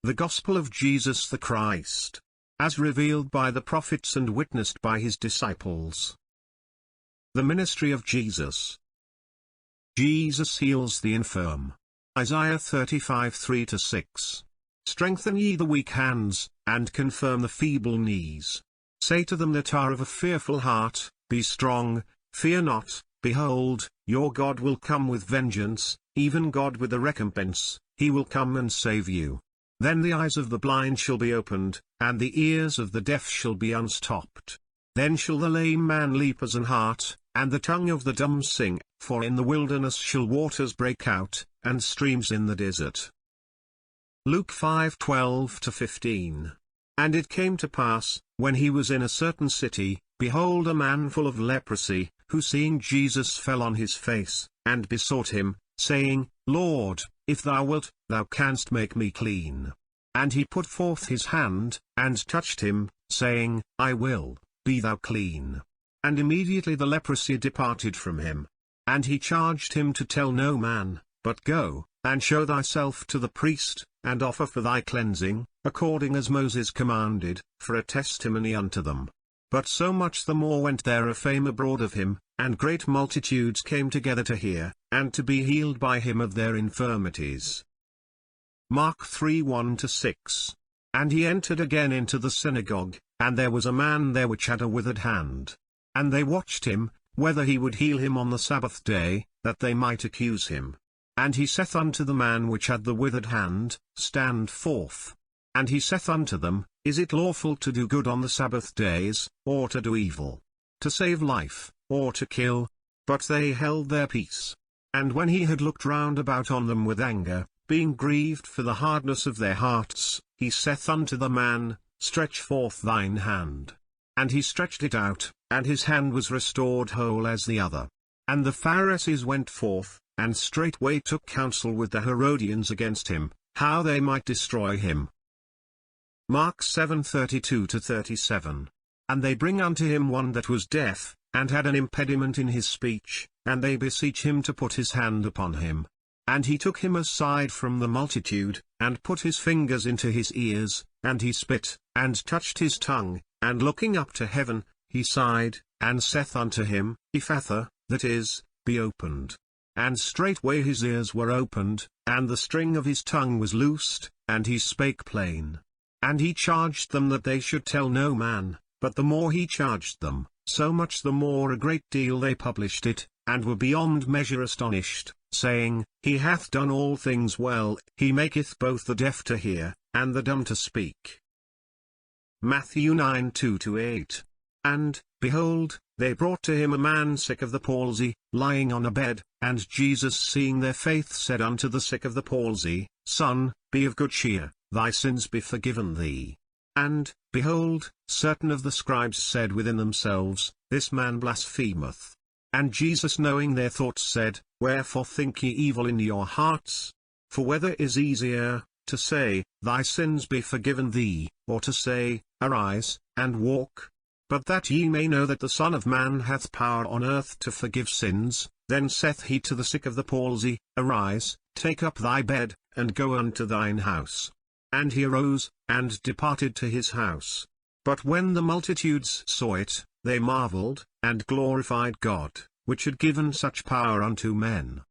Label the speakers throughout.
Speaker 1: The Gospel of Jesus the Christ, as revealed by the prophets and witnessed by his disciples. The ministry of Jesus. Jesus heals the infirm. Isaiah 35 3-6. Strengthen ye the weak hands, and confirm the feeble knees. Say to them that are of a fearful heart, Be strong, fear not, behold, your God will come with vengeance, even God with a recompense, he will come and save you. Then the eyes of the blind shall be opened, and the ears of the deaf shall be unstopped. Then shall the lame man leap as an hart, and the tongue of the dumb sing, for in the wilderness shall waters break out, and streams in the desert. Luke 5:12-15. And it came to pass, when he was in a certain city, behold a man full of leprosy, who seeing Jesus fell on his face, and besought him, saying, Lord, if thou wilt, thou canst make me clean. And he put forth his hand, and touched him, saying, I will, be thou clean. And immediately the leprosy departed from him. And he charged him to tell no man, but go, and show thyself to the priest, and offer for thy cleansing, according as Moses commanded, for a testimony unto them. But so much the more went there a fame abroad of him, and great multitudes came together to hear, and to be healed by him of their infirmities. Mark 3:1-6. And he entered again into the synagogue, and there was a man there which had a withered hand. And they watched him, whether he would heal him on the Sabbath day, that they might accuse him. And he saith unto the man which had the withered hand, Stand forth. And he saith unto them, Is it lawful to do good on the Sabbath days, or to do evil? To save life, or to kill? But they held their peace. And when he had looked round about on them with anger, being grieved for the hardness of their hearts, he saith unto the man, Stretch forth thine hand. And he stretched it out, and his hand was restored whole as the other. And the Pharisees went forth, and straightway took counsel with the Herodians against him, how they might destroy him. Mark 7:32-37. And they bring unto him one that was deaf, and had an impediment in his speech, and they beseech him to put his hand upon him. And he took him aside from the multitude, and put his fingers into his ears, and he spit, and touched his tongue, and looking up to heaven, he sighed, and saith unto him, Ephphatha, that is, be opened. And straightway his ears were opened, and the string of his tongue was loosed, and he spake plain. And he charged them that they should tell no man, but the more he charged them, so much the more a great deal they published it, and were beyond measure astonished, saying, He hath done all things well, he maketh both the deaf to hear, and the dumb to speak. Matthew 9:2-8. And, behold, they brought to him a man sick of the palsy, lying on a bed, and Jesus seeing their faith said unto the sick of the palsy, Son, be of good cheer, thy sins be forgiven thee. And, behold, certain of the scribes said within themselves, This man blasphemeth. And Jesus knowing their thoughts said, Wherefore think ye evil in your hearts? For whether is easier, to say, Thy sins be forgiven thee, or to say, Arise, and walk? But that ye may know that the Son of Man hath power on earth to forgive sins, then saith he to the sick of the palsy, Arise, take up thy bed, and go unto thine house. And he arose, and departed to his house. But when the multitudes saw it, they marveled, and glorified God, which had given such power unto men.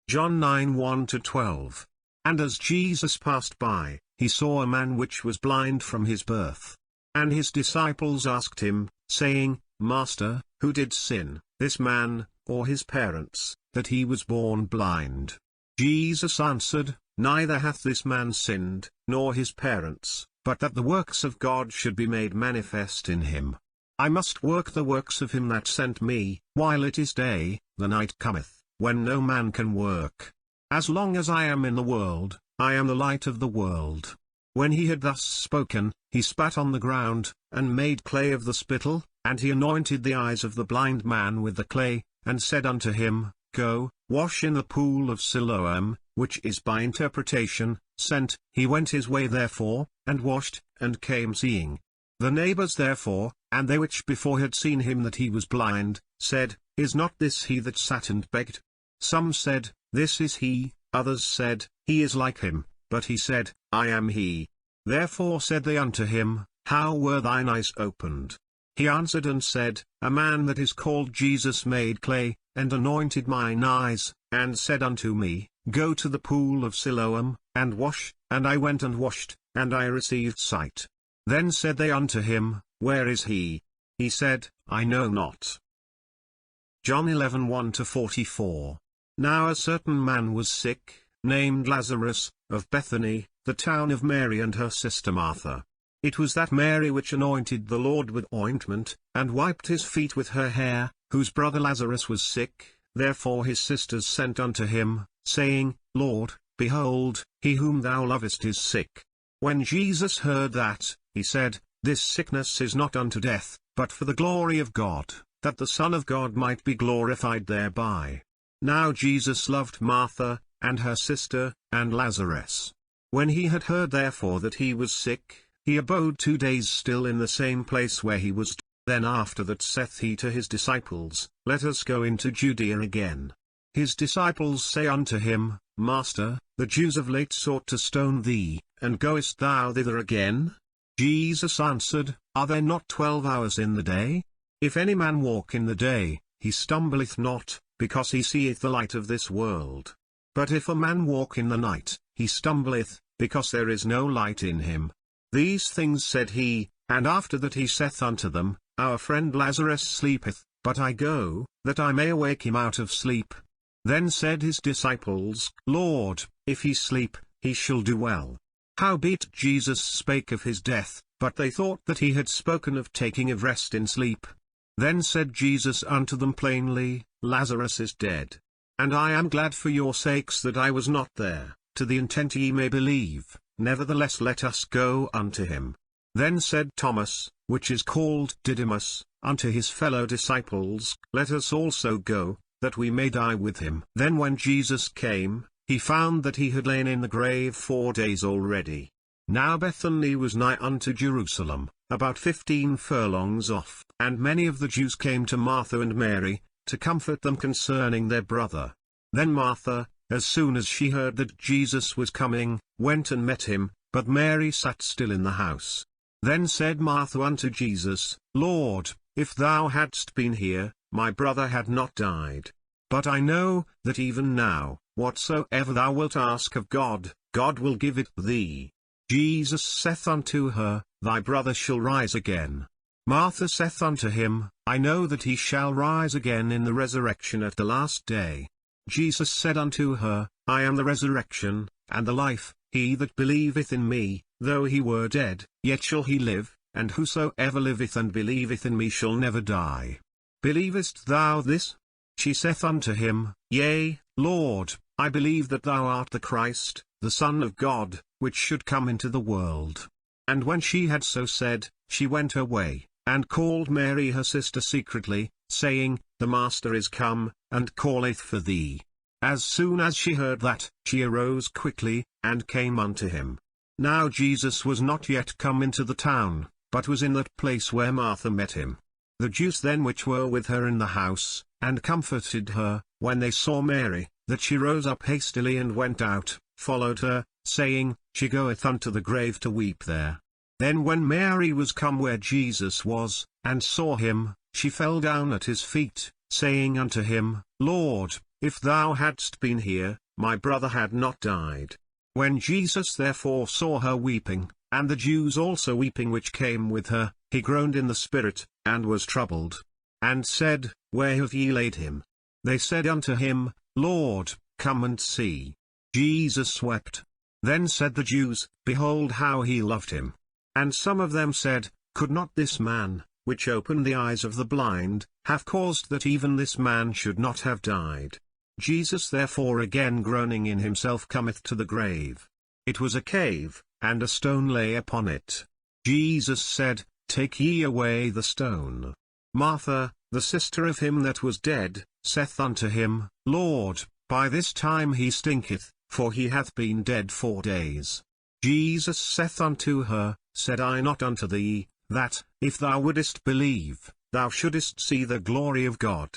Speaker 1: John 9:1-12. And as Jesus passed by, he saw a man which was blind from his birth. And his disciples asked him, saying, Master, who did sin, this man, or his parents, that he was born blind? Jesus answered, Neither hath this man sinned, nor his parents, but that the works of God should be made manifest in him. I must work the works of him that sent me, while it is day, the night cometh, when no man can work. As long as I am in the world, I am the light of the world. When he had thus spoken, he spat on the ground, and made clay of the spittle, and he anointed the eyes of the blind man with the clay, and said unto him, Go, wash in the pool of Siloam, which is by interpretation, sent. He went his way therefore, and washed, and came seeing. The neighbors therefore, and they which before had seen him that he was blind, said, Is not this he that sat and begged? Some said, This is he, others said, He is like him. but he said, I am he. Therefore said they unto him, How were thine eyes opened? He answered and said, A man that is called Jesus made clay, and anointed mine eyes, and said unto me, Go to the pool of Siloam, and wash, and I went and washed, and I received sight. Then said they unto him, Where is he? He said, I know not. John 11:1-44. Now a certain man was sick, named Lazarus, of Bethany, the town of Mary and her sister Martha. It was that Mary which anointed the Lord with ointment, and wiped his feet with her hair, whose brother Lazarus was sick. Therefore his sisters sent unto him, saying, Lord, behold, he whom thou lovest is sick. When Jesus heard that, he said, This sickness is not unto death, but for the glory of God, that the Son of God might be glorified thereby. Now Jesus loved Martha, and her sister, and Lazarus. When he had heard therefore that he was sick, he abode 2 days still in the same place where he was. Then after that saith he to his disciples, Let us go into Judea again. His disciples say unto him, Master, the Jews of late sought to stone thee, and goest thou thither again? Jesus answered, Are there not 12 hours in the day? If any man walk in the day, he stumbleth not, because he seeth the light of this world. But if a man walk in the night, he stumbleth, because there is no light in him. These things said he, and after that he saith unto them, Our friend Lazarus sleepeth, but I go, that I may awake him out of sleep. Then said his disciples, Lord, if he sleep, he shall do well. Howbeit Jesus spake of his death, but they thought that he had spoken of taking of rest in sleep. Then said Jesus unto them plainly, Lazarus is dead. And I am glad for your sakes that I was not there, to the intent ye may believe. Nevertheless let us go unto him. Then said Thomas, which is called Didymus, unto his fellow disciples, Let us also go, that we may die with him. Then when Jesus came, he found that he had lain in the grave 4 days already. Now Bethany was nigh unto Jerusalem, about 15 furlongs off, and many of the Jews came to Martha and Mary, to comfort them concerning their brother. Then Martha, as soon as she heard that Jesus was coming, went and met him, but Mary sat still in the house. Then said Martha unto Jesus, Lord, if thou hadst been here, my brother had not died. But I know, that even now, whatsoever thou wilt ask of God, God will give it thee. Jesus saith unto her, Thy brother shall rise again. Martha saith unto him, I know that he shall rise again in the resurrection at the last day. Jesus said unto her, I am the resurrection, and the life. He that believeth in me, though he were dead, yet shall he live, and whosoever liveth and believeth in me shall never die. Believest thou this? She saith unto him, Yea, Lord, I believe that thou art the Christ, the Son of God, which should come into the world. And when she had so said, she went her way, and called Mary her sister secretly, saying, The Master is come, and calleth for thee. As soon as she heard that, she arose quickly, and came unto him. Now Jesus was not yet come into the town, but was in that place where Martha met him. The Jews then which were with her in the house, and comforted her, when they saw Mary, that she rose up hastily and went out, followed her, saying, She goeth unto the grave to weep there. Then when Mary was come where Jesus was, and saw him, she fell down at his feet, saying unto him, Lord, if thou hadst been here, my brother had not died. When Jesus therefore saw her weeping, and the Jews also weeping which came with her, he groaned in the spirit, and was troubled. And said, Where have ye laid him? They said unto him, Lord, come and see. Jesus wept. Then said the Jews, Behold how he loved him. And some of them said, Could not this man, which opened the eyes of the blind, have caused that even this man should not have died? Jesus therefore again groaning in himself cometh to the grave. It was a cave, and a stone lay upon it. Jesus said, Take ye away the stone. Martha, the sister of him that was dead, saith unto him, Lord, by this time he stinketh, for he hath been dead 4 days. Jesus saith unto her, Said I not unto thee, that, if thou wouldest believe, thou shouldest see the glory of God?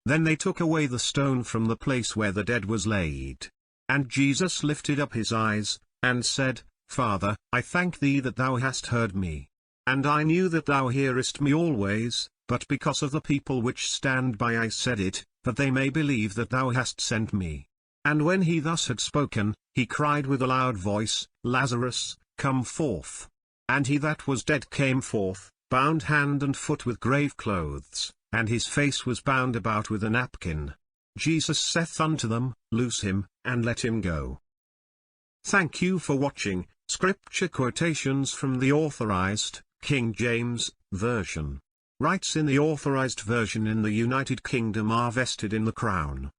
Speaker 1: Then they took away the stone from the place where the dead was laid. And Jesus lifted up his eyes, and said, Father, I thank thee that thou hast heard me. And I knew that thou hearest me always, but because of the people which stand by I said it, that they may believe that thou hast sent me. And when he thus had spoken, he cried with a loud voice, Lazarus, come forth. And he that was dead came forth, bound hand and foot with grave clothes, and his face was bound about with a napkin. Jesus saith unto them, Loose him, and let him go. Thank you for watching. Scripture quotations from the Authorized, King James, Version. Rights in the Authorized Version in the United Kingdom are vested in the Crown.